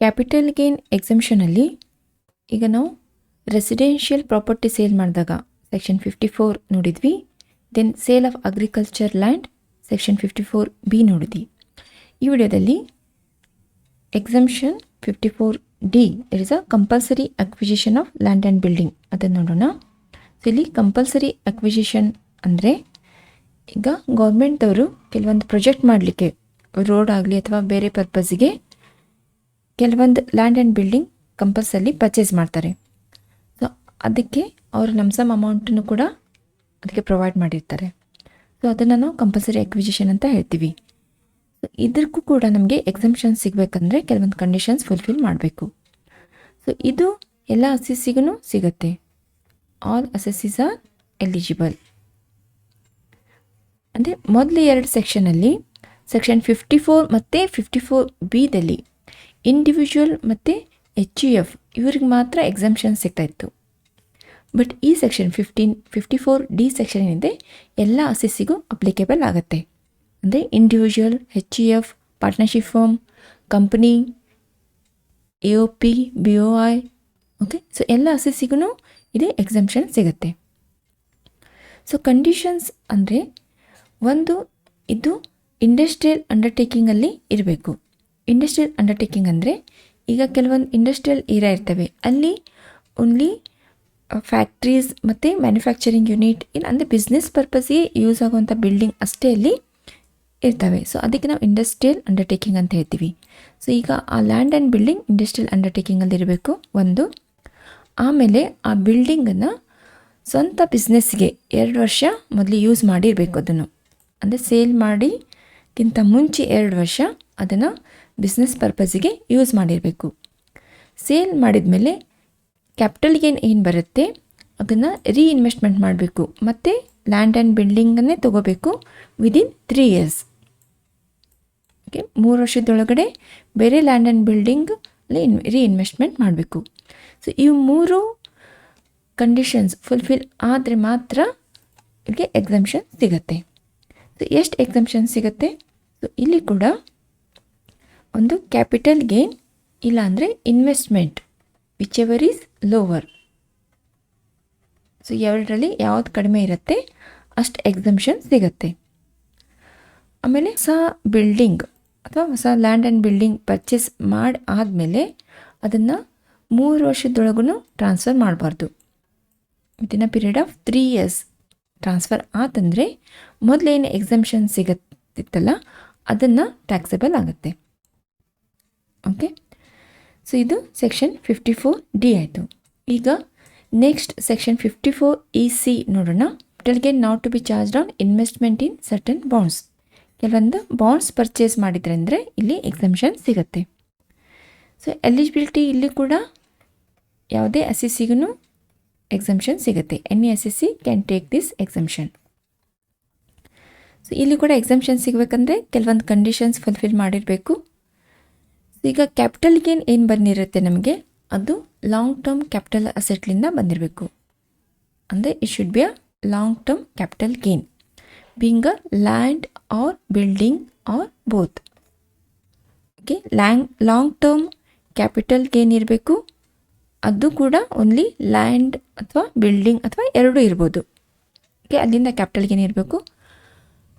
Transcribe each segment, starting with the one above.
Capital gain ಎಕ್ಸಂಪ್ಷನಲ್ಲಿ ಈಗ ನಾವು ರೆಸಿಡೆನ್ಷಿಯಲ್ ಪ್ರಾಪರ್ಟಿ ಸೇಲ್ ಮಾಡಿದಾಗ ಸೆಕ್ಷನ್ 54 ನೋಡಿದ್ವಿ. Then sale of agriculture land section 54B ನೋಡಿದ್ವಿ. ಈ ವಿಡಿಯೋದಲ್ಲಿ exemption 54D it is a compulsory acquisition of land and building ಅದನ್ನು ನೋಡೋಣ. ಸೊ ಇಲ್ಲಿ ಕಂಪಲ್ಸರಿ ಅಕ್ವಿಸಿಷನ್ ಅಂದರೆ ಈಗ ಗೌರ್ಮೆಂಟ್ದವರು ಕೆಲವೊಂದು ಪ್ರೊಜೆಕ್ಟ್ ಮಾಡಲಿಕ್ಕೆ ರೋಡ್ ಆಗಲಿ ಅಥವಾ ಬೇರೆ ಪರ್ಪಸ್ಸಿಗೆ ಕೆಲವೊಂದು land and building compulsory purchase ಮಾಡ್ತಾರೆ. ಸೊ ಅದಕ್ಕೆ ಅವರು ಲಂಸಮ್ ಅಮೌಂಟನ್ನು ಕೂಡ ಅದಕ್ಕೆ ಪ್ರೊವೈಡ್ ಮಾಡಿರ್ತಾರೆ. ಸೊ ಅದನ್ನು ನಾವು ಕಂಪಲ್ಸರಿ ಅಕ್ವಿಸಿಷನ್ ಅಂತ ಹೇಳ್ತೀವಿ. ಸೊ ಇದಕ್ಕೂ ಕೂಡ ನಮಗೆ ಎಕ್ಸಂಪ್ಷನ್ ಸಿಗಬೇಕಂದ್ರೆ ಕೆಲವೊಂದು ಕಂಡೀಷನ್ಸ್ ಫುಲ್ಫಿಲ್ ಮಾಡಬೇಕು. ಸೊ ಇದು ಎಲ್ಲ ಅಸೆಸ್ಸಿಗೂ ಸಿಗುತ್ತೆ. All assessees are eligible. ಅಂದರೆ ಮೊದಲು 2 ಸೆಕ್ಷನಲ್ಲಿ ಸೆಕ್ಷನ್ 54 ಮತ್ತು 54Bದಲ್ಲಿ ಇಂಡಿವಿಜುವಲ್ ಮತ್ತು HUF ಇವ್ರಿಗೆ ಮಾತ್ರ ಎಕ್ಸಂಪ್ಷನ್ ಸಿಗ್ತಾಯಿತ್ತು. ಬಟ್ ಈ ಸೆಕ್ಷನ್ 54D ಸೆಕ್ಷನ್ ಏನಿದೆ ಎಲ್ಲ ಅಸೆಸ್ಸಿಗೂ ಅಪ್ಲಿಕೇಬಲ್ ಆಗುತ್ತೆ. ಅಂದರೆ individual, HUF, partnership firm, company, AOP, BOI, okay. So ಎಲ್ಲ ಅಸೆಸ್ಸಿಗೂ ಇದೇ ಎಕ್ಸಂಪ್ಷನ್ ಸಿಗುತ್ತೆ. ಸೊ ಕಂಡೀಷನ್ಸ್ ಅಂದರೆ ಒಂದು ಇದು ಇಂಡಸ್ಟ್ರಿಯಲ್ ಅಂಡರ್ಟೇಕಿಂಗಲ್ಲಿ ಇರಬೇಕು. ಇಂಡಸ್ಟ್ರಿಯಲ್ ಅಂಡರ್ಟೇಕಿಂಗ್ ಅಂದರೆ ಈಗ ಕೆಲವೊಂದು ಇಂಡಸ್ಟ್ರಿಯಲ್ ಏರಿಯಾ ಇರ್ತವೆ, ಅಲ್ಲಿ ಓನ್ಲಿ ಫ್ಯಾಕ್ಟ್ರೀಸ್ ಮತ್ತು ಮ್ಯಾನುಫ್ಯಾಕ್ಚರಿಂಗ್ ಯೂನಿಟ್ ಇಲ್ಲ ಅಂದರೆ ಬಿಸ್ನೆಸ್ ಪರ್ಪಸ್ಗೆ ಯೂಸ್ ಆಗುವಂಥ ಬಿಲ್ಡಿಂಗ್ ಅಷ್ಟೇ ಅಲ್ಲಿ ಇರ್ತವೆ. ಸೊ ಅದಕ್ಕೆ ನಾವು ಇಂಡಸ್ಟ್ರಿಯಲ್ ಅಂಡರ್ಟೇಕಿಂಗ್ ಅಂತ ಹೇಳ್ತೀವಿ. ಸೊ ಈಗ ಆ ಲ್ಯಾಂಡ್ ಆ್ಯಂಡ್ ಬಿಲ್ಡಿಂಗ್ ಇಂಡಸ್ಟ್ರಿಯಲ್ ಅಂಡರ್ಟೇಕಿಂಗಲ್ಲಿ ಇರಬೇಕು ಒಂದು. ಆಮೇಲೆ ಆ ಬಿಲ್ಡಿಂಗನ್ನು ಸ್ವಂತ ಬಿಸ್ನೆಸ್ಗೆ 2 ವರ್ಷ ಮೊದಲು ಯೂಸ್ ಮಾಡಿರಬೇಕು. ಅದನ್ನು ಅಂದರೆ ಸೇಲ್ ಮಾಡಿಕ್ಕಿಂತ ಮುಂಚೆ 2 ವರ್ಷ ಅದನ್ನು ಬಿಸ್ನೆಸ್ ಪರ್ಪಸ್ಸಿಗೆ ಯೂಸ್ ಮಾಡಿರಬೇಕು. ಸೇಲ್ ಮಾಡಿದ ಮೇಲೆ ಕ್ಯಾಪಿಟಲ್ ಗೇನ್ ಏನು ಬರುತ್ತೆ ಅದನ್ನು ರೀಇನ್ವೆಸ್ಟ್ಮೆಂಟ್ ಮಾಡಬೇಕು ಮತ್ತು ಲ್ಯಾಂಡ್ ಆ್ಯಂಡ್ ಬಿಲ್ಡಿಂಗನ್ನೇ ತೊಗೋಬೇಕು ವಿದಿನ್ 3 ಇಯರ್ಸ್. ಓಕೆ, 3 ವರ್ಷದೊಳಗಡೆ ಬೇರೆ ಲ್ಯಾಂಡ್ ಆ್ಯಂಡ್ ಬಿಲ್ಡಿಂಗಲ್ಲಿ ರೀಇನ್ವೆಸ್ಟ್ಮೆಂಟ್ ಮಾಡಬೇಕು. ಸೊ ಇವು 3 ಕಂಡೀಷನ್ಸ್ ಫುಲ್ಫಿಲ್ ಆದರೆ ಮಾತ್ರ ಇಲ್ಲಿಗೆ ಎಕ್ಸಂಪ್ಷನ್ ಸಿಗುತ್ತೆ. ಸೊ ಎಷ್ಟು ಎಕ್ಸಂಪ್ಷನ್ ಸಿಗುತ್ತೆ? ಸೊ ಇಲ್ಲಿ ಕೂಡ ಒಂದು ಕ್ಯಾಪಿಟಲ್ ಗೇನ್ ಇಲ್ಲಾಂದರೆ investment whichever is lower. So ಎರಡರಲ್ಲಿ ಯಾವ್ದು ಕಡಿಮೆ ಇರುತ್ತೆ ಅಷ್ಟು ಎಕ್ಸಂಪ್ಷನ್ ಸಿಗುತ್ತೆ. ಆಮೇಲೆ ಹೊಸ ಬಿಲ್ಡಿಂಗ್ ಅಥವಾ ಹೊಸ ಲ್ಯಾಂಡ್ ಆ್ಯಂಡ್ ಬಿಲ್ಡಿಂಗ್ ಪರ್ಚೇಸ್ ಮಾಡಿ ಆದಮೇಲೆ ಅದನ್ನು 3 ವರ್ಷದೊಳಗೂ ಟ್ರಾನ್ಸ್ಫರ್ ಮಾಡಬಾರ್ದು. Within a period of 3 years transfer ಆತಂದರೆ ಮೊದಲೇನು ಎಕ್ಸಂಪ್ಷನ್ ಸಿಗುತ್ತಿತ್ತಲ್ಲ ಅದನ್ನು ಟ್ಯಾಕ್ಸಬಲ್ ಆಗುತ್ತೆ. ಓಕೆ, ಸೊ ಇದು ಸೆಕ್ಷನ್ 54D ಆಯಿತು. ಈಗ ನೆಕ್ಸ್ಟ್ ಸೆಕ್ಷನ್ 54EC ನೋಡೋಣ. Capital gain not to be charged on investment in certain bonds. ಕೆಲವೊಂದು ಬಾಂಡ್ಸ್ ಪರ್ಚೇಸ್ ಮಾಡಿದ್ರೆ ಅಂದರೆ ಇಲ್ಲಿ ಎಕ್ಸಂಪ್ಷನ್ ಸಿಗುತ್ತೆ. ಸೊ ಎಲಿಜಿಬಿಲಿಟಿ ಇಲ್ಲಿ ಕೂಡ ಯಾವುದೇ ಅಸೆಸ್ಸಿಗೂ ಎಕ್ಸಂಪ್ಷನ್ ಸಿಗುತ್ತೆ. Any assessee can take this exemption. So ಇಲ್ಲಿ ಕೂಡ ಎಕ್ಸಂಪ್ಷನ್ ಸಿಗಬೇಕಂದ್ರೆ ಕೆಲವೊಂದು ಕಂಡೀಷನ್ಸ್ ಫುಲ್ಫಿಲ್ ಮಾಡಿರಬೇಕು. ಈಗ ಕ್ಯಾಪಿಟಲ್ ಗೇನ್ ಏನು ಬಂದಿರುತ್ತೆ ನಮಗೆ ಅದು ಲಾಂಗ್ ಟರ್ಮ್ ಕ್ಯಾಪಿಟಲ್ ಅಸೆಟ್ಲಿಂದ ಬಂದಿರಬೇಕು. ಅಂದರೆ it should be a long term capital gain being a land or building or both. Okay, long term capital gain ಇರಬೇಕು. ಅದು ಕೂಡ ಓನ್ಲಿ ಲ್ಯಾಂಡ್ ಅಥವಾ ಬಿಲ್ಡಿಂಗ್ ಅಥವಾ ಎರಡೂ ಇರ್ಬೋದು. ಓಕೆ, ಅಲ್ಲಿಂದ ಕ್ಯಾಪಿಟಲ್ ಗೇನ್ ಇರಬೇಕು.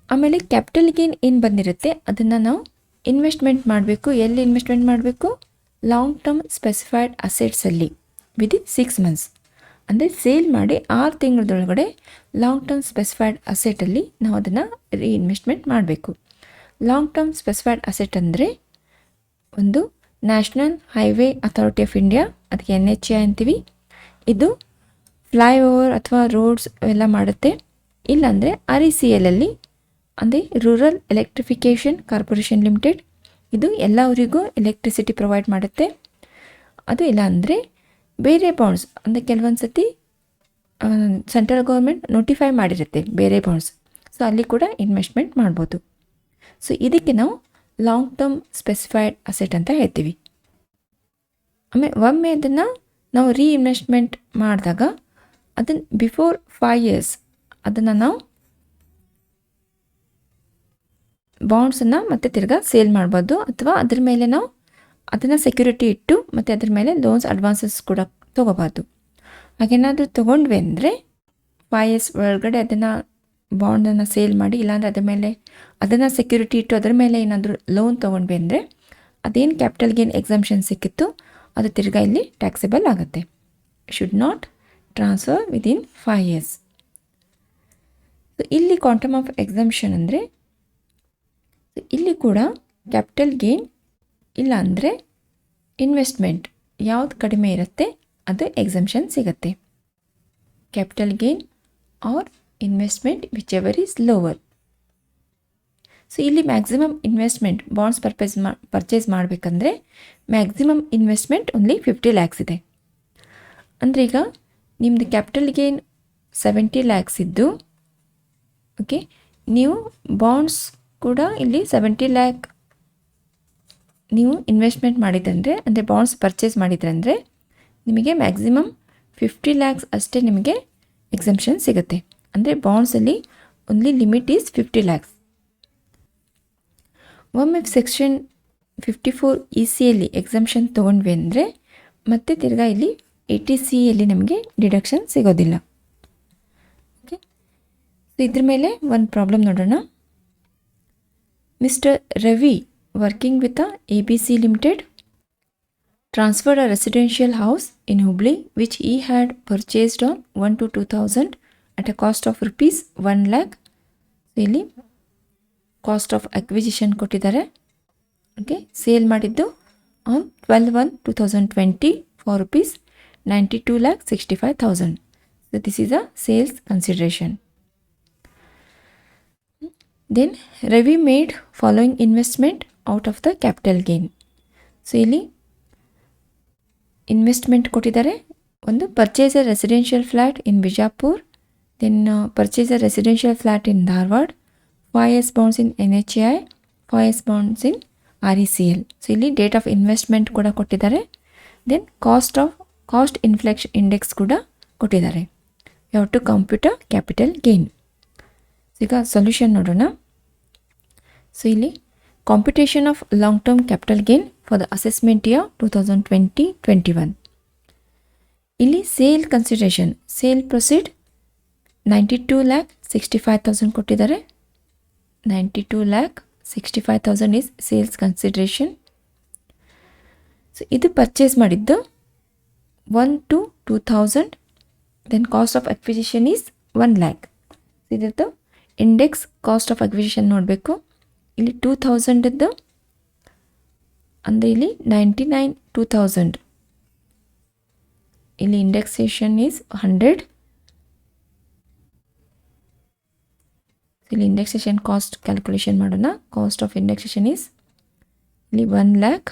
ಆಮೇಲೆ ಕ್ಯಾಪಿಟಲ್ ಗೇನ್ ಏನು ಬಂದಿರುತ್ತೆ ಅದನ್ನು ನಾವು ಇನ್ವೆಸ್ಟ್ಮೆಂಟ್ ಮಾಡಬೇಕು. ಎಲ್ಲಿ ಇನ್ವೆಸ್ಟ್ಮೆಂಟ್ ಮಾಡಬೇಕು? ಲಾಂಗ್ ಟರ್ಮ್ ಸ್ಪೆಸಿಫೈಡ್ ಅಸೆಟ್ಸಲ್ಲಿ ವಿದಿನ್ 6 ಮಂತ್ಸ್. ಅಂದರೆ ಸೇಲ್ ಮಾಡಿ 6 ತಿಂಗಳದೊಳಗಡೆ ಲಾಂಗ್ ಟರ್ಮ್ ಸ್ಪೆಸಿಫೈಡ್ ಅಸೆಟಲ್ಲಿ ನಾವು ಅದನ್ನು ರೀಇನ್ವೆಸ್ಟ್ಮೆಂಟ್ ಮಾಡಬೇಕು. ಲಾಂಗ್ ಟರ್ಮ್ ಸ್ಪೆಸಿಫೈಡ್ ಅಸೆಟ್ ಅಂದರೆ ಒಂದು national highway authority of India, ಅದಕ್ಕೆ NHAI ಅಂತೀವಿ. ಇದು ಫ್ಲೈಓವರ್ ಅಥವಾ ರೋಡ್ಸ್ ಎಲ್ಲ ಮಾಡುತ್ತೆ. ಇಲ್ಲಾಂದರೆ RECLಲ್ಲಿ ಅಂದರೆ ರೂರಲ್ ಎಲೆಕ್ಟ್ರಿಫಿಕೇಷನ್ ಕಾರ್ಪೊರೇಷನ್ ಲಿಮಿಟೆಡ್, ಇದು ಎಲ್ಲ ಊರಿಗೂ ಎಲೆಕ್ಟ್ರಿಸಿಟಿ ಪ್ರೊವೈಡ್ ಮಾಡುತ್ತೆ. ಅದು ಇಲ್ಲ ಅಂದರೆ ಬೇರೆ ಬಾಂಡ್ಸ್ ಅಂದರೆ ಕೆಲವೊಂದು ಸತಿ ಸೆಂಟ್ರಲ್ ಗೌರ್ಮೆಂಟ್ ನೋಟಿಫೈ ಮಾಡಿರುತ್ತೆ ಬೇರೆ ಬಾಂಡ್ಸ್. ಸೊ ಅಲ್ಲಿ ಕೂಡ ಇನ್ವೆಸ್ಟ್ಮೆಂಟ್ ಮಾಡ್ಬೋದು. ಸೊ ಇದಕ್ಕೆ ನಾವು ಲಾಂಗ್ ಟರ್ಮ್ ಸ್ಪೆಸಿಫೈಡ್ ಅಸೆಟ್ ಅಂತ ಹೇಳ್ತೀವಿ. ಆಮೇಲೆ ಒಮ್ಮೆ ಅದನ್ನು ನಾವು ರೀಇನ್ವೆಸ್ಟ್ಮೆಂಟ್ ಮಾಡಿದಾಗ ಅದನ್ನು ಬಿಫೋರ್ 5 ಇಯರ್ಸ್ ಅದನ್ನು ನಾವು ಬಾಂಡ್ಸನ್ನು ಮತ್ತೆ ತಿರ್ಗಾ ಸೇಲ್ ಮಾಡ್ಬೋದು ಅಥವಾ ಅದ್ರ ಮೇಲೆ ನಾವು ಅದನ್ನು ಸೆಕ್ಯೂರಿಟಿ ಇಟ್ಟು ಮತ್ತು ಅದ್ರ ಮೇಲೆ ಲೋನ್ಸ್ ಅಡ್ವಾನ್ಸಸ್ ಕೂಡ ತೊಗೋಬಾರ್ದು. ಹಾಗೇನಾದರೂ ತೊಗೊಂಡ್ವಿ ಅಂದರೆ 5 years ಒಳಗಡೆ ಅದನ್ನು ಬಾಂಡನ್ನು ಸೇಲ್ ಮಾಡಿ, ಇಲ್ಲಾಂದರೆ ಅದ್ರ ಮೇಲೆ ಅದನ್ನು ಸೆಕ್ಯೂರಿಟಿ ಇಟ್ಟು ಅದರ ಮೇಲೆ ಏನಾದರೂ ಲೋನ್ ತೊಗೊಂಡ್ವಿ ಅಂದರೆ ಅದೇನು ಕ್ಯಾಪಿಟಲ್ ಗೇನ್ ಎಕ್ಸಮ್ಷನ್ ಸಿಕ್ಕಿತ್ತು ಅದು ತಿರ್ಗಾ ಇಲ್ಲಿ ಟ್ಯಾಕ್ಸೇಬಲ್ ಆಗುತ್ತೆ. Should not transfer within 5 years. ಇಲ್ಲಿ ಕ್ವಾಂಟಮ್ ಆಫ್ ಎಕ್ಸಮ್ಷನ್ ಅಂದರೆ ಇಲ್ಲಿ ಕೂಡ ಕ್ಯಾಪಿಟಲ್ ಗೇನ್ ಇಲ್ಲ ಅಂದರೆ ಇನ್ವೆಸ್ಟ್ಮೆಂಟ್ ಯಾವುದು ಕಡಿಮೆ ಇರುತ್ತೆ ಅದು ಎಕ್ಸಮ್ಷನ್ ಸಿಗುತ್ತೆ. Capital gain or investment whichever is lower. So ಇಲ್ಲಿ ಮ್ಯಾಕ್ಸಿಮಮ್ ಇನ್ವೆಸ್ಟ್ಮೆಂಟ್ ಬಾಂಡ್ಸ್ ಪರ್ಚೇಸ್ ಮಾಡಬೇಕಂದ್ರೆ ಮ್ಯಾಕ್ಸಿಮಮ್ ಇನ್ವೆಸ್ಟ್ಮೆಂಟ್ ಓನ್ಲಿ 50 lakhs ಇದೆ. ಅಂದರೆ ಈಗ ನಿಮ್ಮದು ಕ್ಯಾಪಿಟಲ್ ಗೇನ್ 70 lakhs ಇದ್ದು, ಓಕೆ, ನೀವು ಬಾಂಡ್ಸ್ ಕೂಡ ಇಲ್ಲಿ 70 lakh ನೀವು ಇನ್ವೆಸ್ಟ್ಮೆಂಟ್ ಮಾಡಿದ್ರಂದರೆ, ಅಂದರೆ ಬಾಂಡ್ಸ್ ಪರ್ಚೇಸ್ ಮಾಡಿದ್ರಂದರೆ ನಿಮಗೆ ಮ್ಯಾಕ್ಸಿಮಮ್ 50 lakhs ಅಷ್ಟೇ ನಿಮಗೆ ಎಕ್ಸಮ್ಷನ್ ಸಿಗುತ್ತೆ. ಅಂದರೆ ಬಾಂಡ್ಸಲ್ಲಿ ಓನ್ಲಿ ಲಿಮಿಟ್ ಈಸ್ 50 lakhs. ಒಮ್ಮೆ ಸೆಕ್ಷನ್ 54 ECಯಲ್ಲಿ ಎಕ್ಸಮ್ಷನ್ ತೊಗೊಂಡ್ವಿ ಅಂದರೆ ಮತ್ತೆ ತಿರ್ಗಾ ಇಲ್ಲಿ 80Cಯಲ್ಲಿ ನಮಗೆ ಡಿಡಕ್ಷನ್ ಸಿಗೋದಿಲ್ಲ. ಓಕೆ, ಸೊ ಇದ್ರ ಮೇಲೆ ಒಂದು ಪ್ರಾಬ್ಲಮ್ ನೋಡೋಣ. Mister Ravi working with ABC Limited transferred a residential house in Hubli which he had purchased on 1-2,000 at a cost of rupees 1 lakh. ಇಲ್ಲಿ ಕಾಸ್ಟ್ ಆಫ್ ಅಕ್ವಿಸಿಷನ್ ಕೊಟ್ಟಿದ್ದಾರೆ. ಓಕೆ, ಸೇಲ್ ಮಾಡಿದ್ದು on 12/1/2020 for rupees 92,65,000. So this is a sales consideration. Then Ravi made following investment out of the capital gain. So ಇಲ್ಲಿ investment ಕೊಟ್ಟಿದ್ದಾರೆ. ಒಂದು purchase a residential flat in Bijapur, then purchase a residential flat in Dharwad, 5 years bonds in NHAI, 5 years bonds in RECL. So ಇಲ್ಲಿ date of investment ಕೂಡ ಕೊಟ್ಟಿದ್ದಾರೆ. Then cost inflation index ಕೂಡ ಕೊಟ್ಟಿದ್ದಾರೆ. You have to compute capital gain. ಈಗ solution ನೋಡೋಣ. So ಇಲ್ಲಿ computation of long term capital gain for the assessment year 2020-21. ಇಲ್ಲಿ sale consideration, sale proceed 92,65,000 ಕೊಟ್ಟಿದ್ದಾರೆ. 92,65,000 ಈಸ್ ಸೇಲ್ಸ್ ಕನ್ಸಿಡರೇಷನ್. ಸೊ ಇದು ಪರ್ಚೇಸ್ ಮಾಡಿದ್ದು 1-2,000. Then cost of acquisition is 1 lakh. ಇದ್ರದ್ದು index cost of acquisition ನೋಡಬೇಕು. ಇಲ್ಲಿ 2,000ದ್ದು ಅಂದರೆ ಇಲ್ಲಿ 99,2,000. ಇಲ್ಲಿ ಇಂಡೆಕ್ಸೇಷನ್ ಈಸ್ 100. ಇಲ್ಲಿ ಇಂಡೆಕ್ಸೇಷನ್ ಕಾಸ್ಟ್ ಕ್ಯಾಲ್ಕುಲೇಷನ್ ಮಾಡೋಣ. ಕಾಸ್ಟ್ ಆಫ್ ಇಂಡೆಕ್ಸೇಷನ್ ಈಸ್ ಇಲ್ಲಿ 1 lakh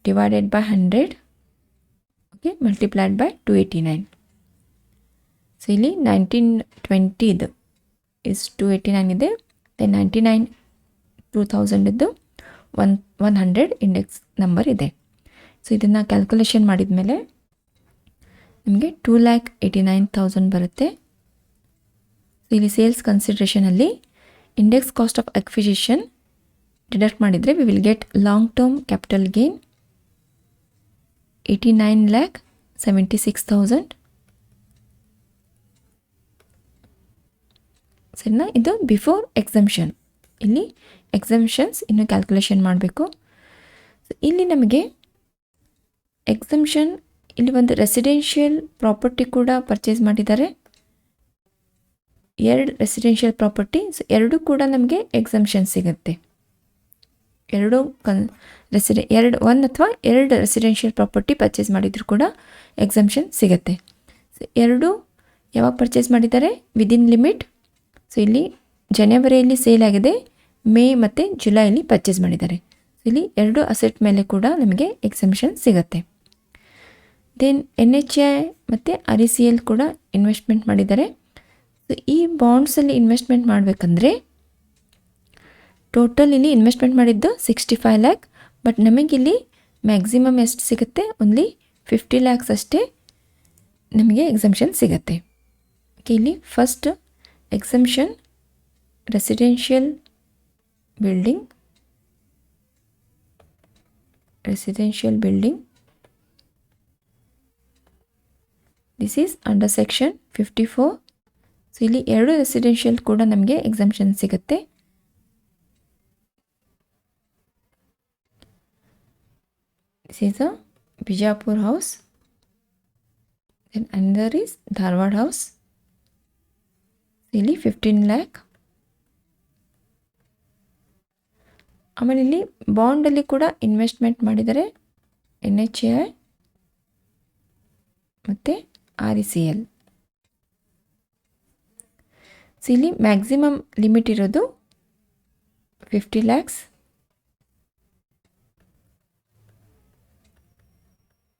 divided by 100, okay, multiplied by 289. So ಇಲ್ಲಿ 1920 ಇಸ್ 289 ಇದೆ. ದೆನ್ 99,2,000 100 ಇಂಡೆಕ್ಸ್ ನಂಬರ್ ಇದೆ. ಸೊ ಇದನ್ನು ಕ್ಯಾಲ್ಕುಲೇಷನ್ ಮಾಡಿದ ಮೇಲೆ ನಿಮಗೆ 2,89,000 ಬರುತ್ತೆ. ಇಲ್ಲಿ ಸೇಲ್ಸ್ ಕನ್ಸಿಡ್ರೇಷನಲ್ಲಿ index cost of acquisition deduct ಮಾಡಿದರೆ we will get long term capital gain 89,76,000. ಸರಿನಾ? ಇದು ಬಿಫೋರ್ ಎಕ್ಸಮ್ಷನ್. ಇಲ್ಲಿ ಎಕ್ಸಮ್ಷನ್ಸ್ ಇನ್ನು ಕ್ಯಾಲ್ಕುಲೇಷನ್ ಮಾಡಬೇಕು. ಇಲ್ಲಿ ನಮಗೆ ಎಕ್ಸಮ್ಷನ್ ಇಲ್ಲಿ ಒಂದು ರೆಸಿಡೆನ್ಷಿಯಲ್ ಪ್ರಾಪರ್ಟಿ ಕೂಡ ಪರ್ಚೇಸ್ ಮಾಡಿದ್ದಾರೆ. 2 ರೆಸಿಡೆನ್ಷಿಯಲ್ ಪ್ರಾಪರ್ಟಿ. ಸೊ ಎರಡೂ ಕೂಡ ನಮಗೆ ಎಕ್ಸಮ್ಷನ್ ಸಿಗುತ್ತೆ. ಒಂದು ಅಥವಾ 2 ರೆಸಿಡೆನ್ಷಿಯಲ್ ಪ್ರಾಪರ್ಟಿ ಪರ್ಚೇಸ್ ಮಾಡಿದರೂ ಕೂಡ ಎಕ್ಸಮ್ಷನ್ ಸಿಗುತ್ತೆ. ಸೊ ಎರಡೂ ಯಾವಾಗ ಪರ್ಚೇಸ್ ಮಾಡಿದ್ದಾರೆ? Within limit. ಸೊ ಇಲ್ಲಿ ಜನವರಿಯಲ್ಲಿ ಸೇಲ್ ಆಗಿದೆ, ಮೇ ಮತ್ತು ಜುಲೈಯಲ್ಲಿ ಪರ್ಚೇಸ್ ಮಾಡಿದ್ದಾರೆ. ಇಲ್ಲಿ 2 ಅಸೆಟ್ ಮೇಲೆ ಕೂಡ ನಮಗೆ ಎಕ್ಸಮ್ಷನ್ ಸಿಗುತ್ತೆ. ದೆನ್ NHAI ಮತ್ತು RECL ಕೂಡ ಇನ್ವೆಸ್ಟ್ಮೆಂಟ್ ಮಾಡಿದ್ದಾರೆ. ಸೊ ಈ ಬಾಂಡ್ಸಲ್ಲಿ ಇನ್ವೆಸ್ಟ್ಮೆಂಟ್ ಮಾಡಬೇಕಂದ್ರೆ ಟೋಟಲ್ ಇಲ್ಲಿ ಇನ್ವೆಸ್ಟ್ಮೆಂಟ್ ಮಾಡಿದ್ದು 65 lakh. ಬಟ್ ನಮಗಿಲ್ಲಿ ಮ್ಯಾಕ್ಸಿಮಮ್ ಎಷ್ಟು ಸಿಗುತ್ತೆ? ಓನ್ಲಿ 50 lakhs ಅಷ್ಟೇ ನಮಗೆ ಎಕ್ಸಮ್ಷನ್ ಸಿಗುತ್ತೆ. ಓಕೆ, ಇಲ್ಲಿ first exemption residential building residential building. This is under section 54. So ಇಲ್ಲಿ 2 ರೆಸಿಡೆನ್ಷಿಯಲ್ ಕೂಡ ನಮಗೆ ಎಕ್ಸಂಪ್ಷನ್ ಸಿಗುತ್ತೆ. This is a Bijapur house. Then another is Dharwad house. ಇಲ್ಲಿ 15 lakh. ಆಮೇಲೆ ಇಲ್ಲಿ ಬಾಂಡಲ್ಲಿ ಕೂಡ ಇನ್ವೆಸ್ಟ್ಮೆಂಟ್ ಮಾಡಿದರೆ NHAI ಮತ್ತು RECL. ಸೊ ಇಲ್ಲಿ ಮ್ಯಾಕ್ಸಿಮಮ್ ಲಿಮಿಟ್ ಇರೋದು 50 lakhs.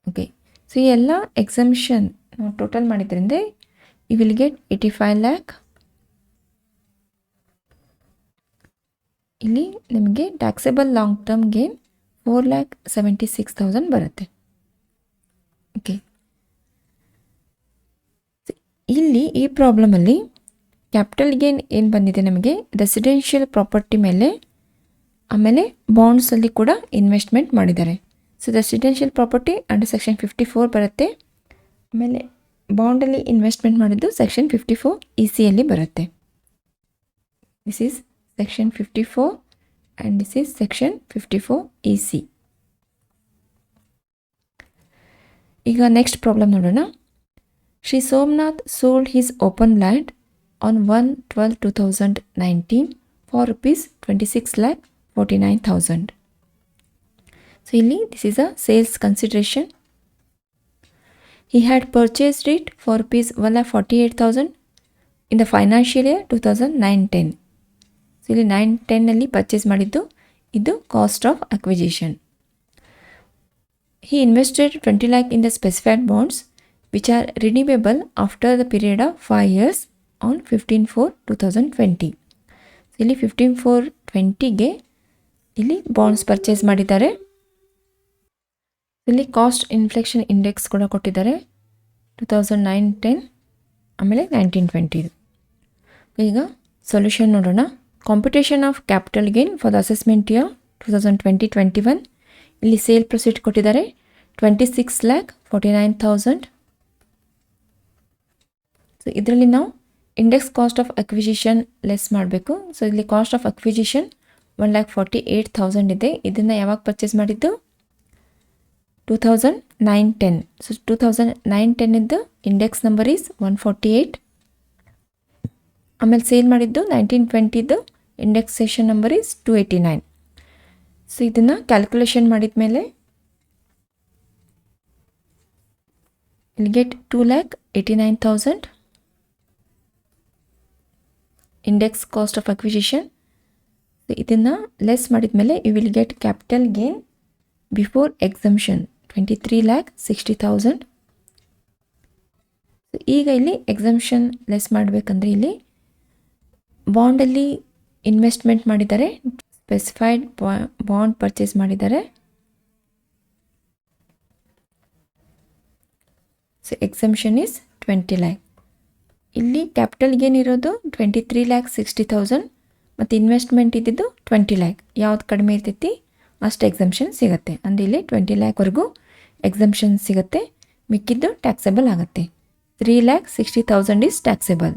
ಓಕೆ, ಸೊ ಈ ಎಲ್ಲ ಎಕ್ಸಂಪ್ಷನ್ ನಾವು ಟೋಟಲ್ ಮಾಡಿದ್ರಿಂದ ಯು ವಿಲ್ ಗೆಟ್ 85 lakh. ಇಲ್ಲಿ ನಿಮಗೆ ಟ್ಯಾಕ್ಸೇಬಲ್ ಲಾಂಗ್ ಟರ್ಮ್ ಗೇನ್ 4,76,000 ಬರುತ್ತೆ. ಓಕೆ, ಇಲ್ಲಿ ಈ ಪ್ರಾಬ್ಲಮಲ್ಲಿ ಕ್ಯಾಪಿಟಲ್ ಗೇನ್ ಏನು ಬಂದಿದೆ ನಮಗೆ ರೆಸಿಡೆನ್ಷಿಯಲ್ ಪ್ರಾಪರ್ಟಿ ಮೇಲೆ, ಆಮೇಲೆ ಬಾಂಡ್ಸಲ್ಲಿ ಕೂಡ ಇನ್ವೆಸ್ಟ್ಮೆಂಟ್ ಮಾಡಿದ್ದಾರೆ. So residential property under section 54 ಬರುತ್ತೆ. ಆಮೇಲೆ ಬಾಂಡಲ್ಲಿ ಇನ್ವೆಸ್ಟ್ಮೆಂಟ್ ಮಾಡಿದ್ದು ಸೆಕ್ಷನ್ 54 ECಯಲ್ಲಿ ಬರುತ್ತೆ. This is section 54 and this is section 54 EC. ಈಗ ನೆಕ್ಸ್ಟ್ ಪ್ರಾಬ್ಲಮ್ ನೋಡೋಣ. Shri Somnath sold his open land on 1/12/2019 for rupees 26,49,000. So ಇಲ್ಲಿ this is a sales consideration. He had purchased it for rupees 1,48,000 in the financial year 2009-10. So ಇಲ್ಲಿ 9-10 purchase ಮಾಡಿದ್ದು, ಇದು cost of acquisition. He invested 20 lakh in the specified bonds which are redeemable after the period of 5 years on 15/4/2020. So ಇಲ್ಲಿ 15/4/20ಗೆ ಇಲ್ಲಿ bonds purchase ಮಾಡಿದ್ದಾರೆ. ಇಲ್ಲಿ cost inflation index ಕೂಡ ಕೊಟ್ಟಿದ್ದಾರೆ 2009-10 ಆಮೇಲೆ 19-20. ಈಗ ಸೊಲ್ಯೂಷನ್ ನೋಡೋಣ. Computation of capital gain for the assessment year 2020-21. ಇಲ್ಲಿ ಸೇಲ್ ಪ್ರೊಸೀಡ್ ಕೊಟ್ಟಿದ್ದಾರೆ 26,49,000. ಸೊ ಇದರಲ್ಲಿ ನಾವು index cost of acquisition less ಮಾಡಬೇಕು. ಸೊ ಇಲ್ಲಿ ಕಾಸ್ಟ್ ಆಫ್ ಅಕ್ವಿಜಿಷನ್ 1,48,000 ಇದೆ. ಇದನ್ನು ಯಾವಾಗ ಪರ್ಚೇಸ್ ಮಾಡಿದ್ದು 2009-10. ಸೊ 2009-10 ಇದ್ದು ಇಂಡೆಕ್ಸ್ ನಂಬರ್ ಈಸ್ 148. ಆಮೇಲೆ ಸೇಲ್ ಮಾಡಿದ್ದು 19-20 ಇಂಡೆಕ್ಸೇಷನ್ ನಂಬರ್ ಈಸ್ 289. ಸೊ ಇದನ್ನು ಕ್ಯಾಲ್ಕುಲೇಷನ್ ಮಾಡಿದ ಮೇಲೆ ಇಲ್ಲಿ get 2,89,000 index cost of acquisition. ಇದನ್ನು ಲೆಸ್ ಮಾಡಿದ ಮೇಲೆ you will get capital gain before exemption 23,60,000. ಈಗ ಇಲ್ಲಿ ಎಕ್ಸಂಪ್ಷನ್ ಲೆಸ್ ಮಾಡಬೇಕಂದ್ರೆ ಇಲ್ಲಿ ಬಾಂಡಲ್ಲಿ ಇನ್ವೆಸ್ಟ್ಮೆಂಟ್ ಮಾಡಿದ್ದಾರೆ, ಸ್ಪೆಸಿಫೈಡ್ ಬಾಂಡ್ ಪರ್ಚೇಸ್ ಮಾಡಿದ್ದಾರೆ. So exemption is 20 lakh. ಇಲ್ಲಿ ಕ್ಯಾಪಿಟಲ್ ಗೇನ್ ಇರೋದು 23,60,000 ಮತ್ತು ಇನ್ವೆಸ್ಟ್ಮೆಂಟ್ ಇದ್ದಿದ್ದು 20 lakh. ಯಾವ್ದು ಕಡಿಮೆ ಇರ್ತೈತಿ ಅಷ್ಟು ಎಕ್ಸಂಪ್ಷನ್ ಸಿಗುತ್ತೆ. ಅಂದರೆ ಇಲ್ಲಿ 20 lakhವರೆಗೂ ಎಕ್ಸಂಪ್ಷನ್ ಸಿಗುತ್ತೆ, ಮಿಕ್ಕಿದ್ದು ಟ್ಯಾಕ್ಸೇಬಲ್ ಆಗುತ್ತೆ. 3,60,000 ಈಸ್ ಟ್ಯಾಕ್ಸೇಬಲ್.